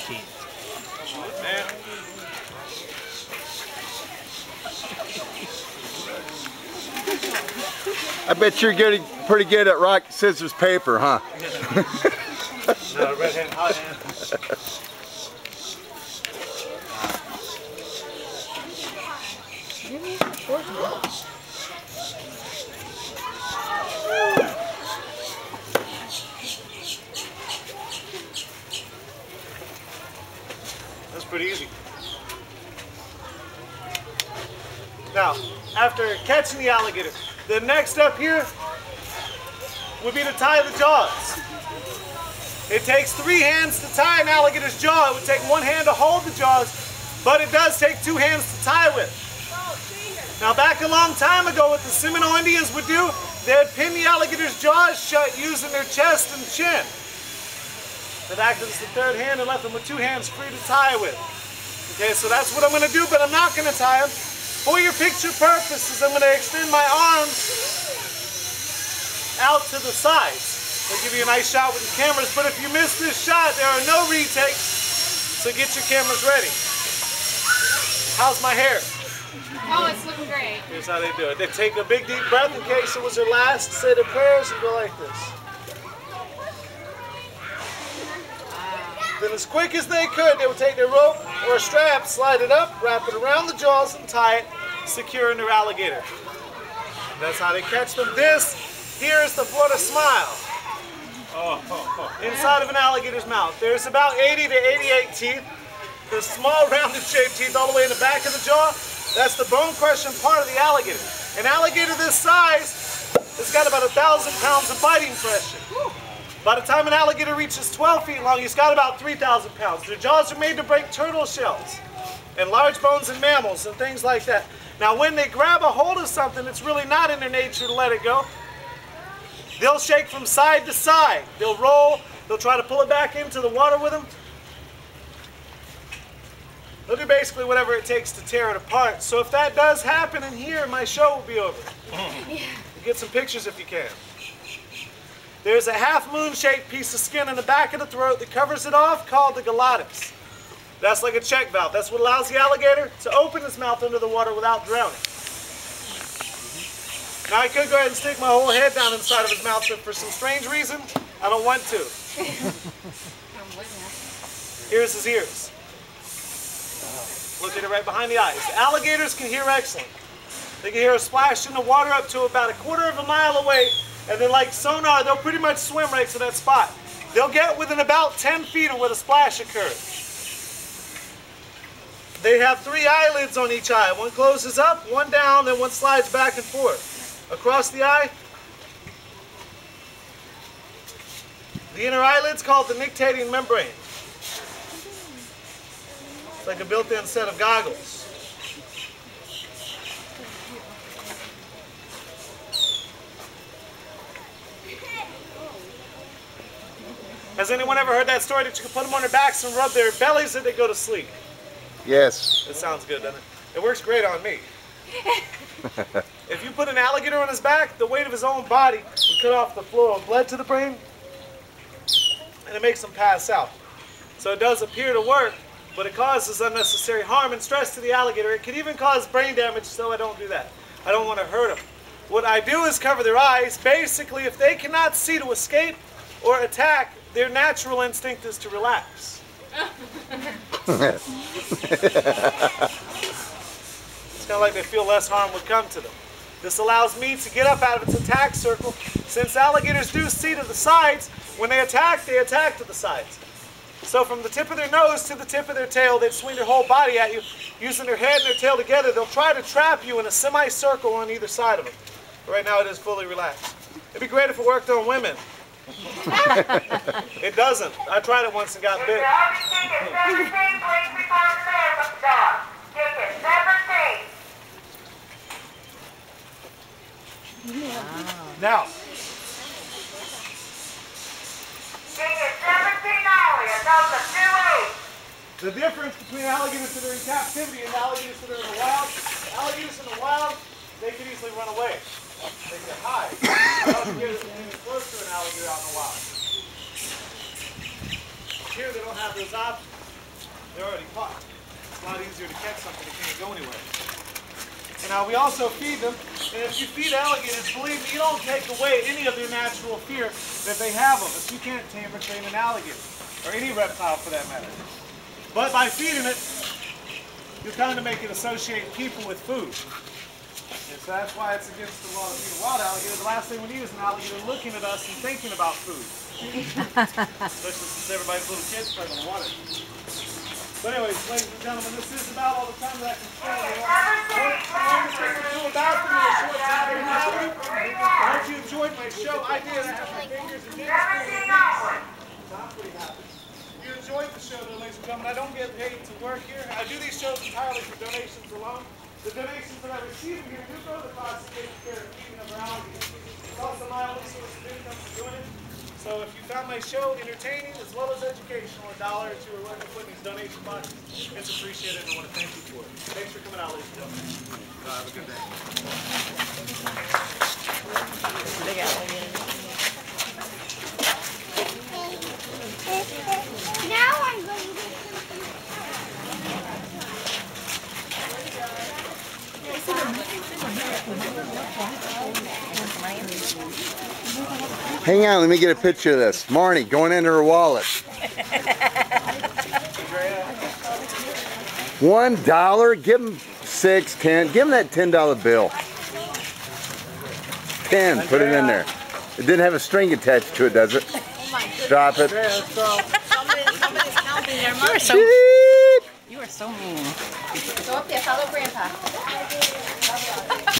teeth. Man. I bet you're getting pretty good at rock, scissors, paper, huh? No, red hand, hot hand. That's pretty easy. Now, after catching the alligator, the next step here would be to tie the jaws. It takes 3 hands to tie an alligator's jaw. It would take 1 hand to hold the jaws, but it does take 2 hands to tie with. Now back a long time ago, what the Seminole Indians would do, they'd pin the alligator's jaws shut using their chest and chin. That acted as the 3rd hand and left them with 2 hands free to tie with. Okay, so that's what I'm going to do, but I'm not going to tie them. For your picture purposes, I'm going to extend my arms out to the sides. I'll give you a nice shot with the cameras, but if you miss this shot, there are no retakes, so get your cameras ready. How's my hair? Oh, it's looking great. Here's how they do it. They take a big deep breath in case it was their last, say their prayers, and go like this. Then as quick as they could, they would take their rope or a strap, slide it up, wrap it around the jaws, and tie it, secure in their alligator. That's how they catch them. This here is the Florida smile. Inside of an alligator's mouth. There's about 80 to 88 teeth. The small rounded shaped teeth all the way in the back of the jaw. That's the bone crushing part of the alligator. An alligator this size has got about 1,000 pounds of biting pressure. By the time an alligator reaches 12 feet long, he's got about 3,000 pounds. Their jaws are made to break turtle shells and large bones in mammals and things like that. Now when they grab a hold of something, it's really not in their nature to let it go. They'll shake from side to side. They'll roll. They'll try to pull it back into the water with them. They'll do basically whatever it takes to tear it apart. So if that does happen in here, my show will be over. Get some pictures if you can. There's a half-moon-shaped piece of skin in the back of the throat that covers it off called the glottis. That's like a check valve. That's what allows the alligator to open its mouth under the water without drowning. Now I could go ahead and stick my whole head down inside of his mouth, but for some strange reason, I don't want to. Here's his ears. Look at it right behind the eyes. Alligators can hear excellent. They can hear a splash in the water up to about 1/4 of a mile away, and then like sonar, they'll pretty much swim right to that spot. They'll get within about 10 feet of where the splash occurred. They have 3 eyelids on each eye. One closes up, one down, and one slides back and forth. Across the eye, the inner eyelid's called the nictitating membrane. It's like a built-in set of goggles. Has anyone ever heard that story that you can put them on their backs and rub their bellies and they go to sleep? Yes. It sounds good, doesn't it? It works great on me. If you put an alligator on his back, the weight of his own body would cut off the flow of blood to the brain, and it makes him pass out. So it does appear to work, but it causes unnecessary harm and stress to the alligator. It could even cause brain damage, so I don't do that. I don't want to hurt them. What I do is cover their eyes. Basically, if they cannot see to escape or attack, their natural instinct is to relax. It's kind of like they feel less harm would come to them. This allows me to get up out of its attack circle. Since alligators do see to the sides, when they attack to the sides. So from the tip of their nose to the tip of their tail, they'd swing their whole body at you. Using their head and their tail together, they'll try to trap you in a semicircle on either side of them. But right now it is fully relaxed. It'd be great if it worked on women. It doesn't. I tried it once and got bit. Now, the difference between alligators that are in captivity and alligators that are in the wild, alligators in the wild, they can easily run away. They can hide. Alligators can get close to an alligator out in the wild. Here they don't have those options. They're already caught. It's a lot easier to catch something that can't go anywhere. And now we also feed them, and if you feed alligators, believe me, you don't take away any of their natural fear that they have of us. You can't tame or train an alligator, or any reptile for that matter. But by feeding it, you're kind of make it associate people with food. And so that's why it's against the law to feed a wild alligator. The last thing we need is an alligator looking at us and thinking about food. Especially since everybody's little kids play in the water. But anyways, ladies and gentlemen, this is about all the time that I can spend. I hope you enjoyed my show. I did. I have my fingers and didn't spin so I'm pretty happy. If you enjoyed the show, though, ladies and gentlemen, I don't get paid to work here. I do these shows entirely for donations alone. The donations that I receive here do go to the cost of taking care of feeding of our alligators. It's also my only source of income for doing it. So if you found my show entertaining as well as educational, $1 or $2 or whatever you put in these donation boxes, it's appreciated and I want to thank you for it. Thanks for coming out, ladies and gentlemen. Have a good day. Now I'm going to Hang on, let me get a picture of this. Marnie going into her wallet. $1? Give him 6, 10. Give him that $10 bill. 10, put it in there. It didn't have a string attached to it, does it? Drop it. Somebody's counting their money. You are so mean. Go up there, follow Grandpa.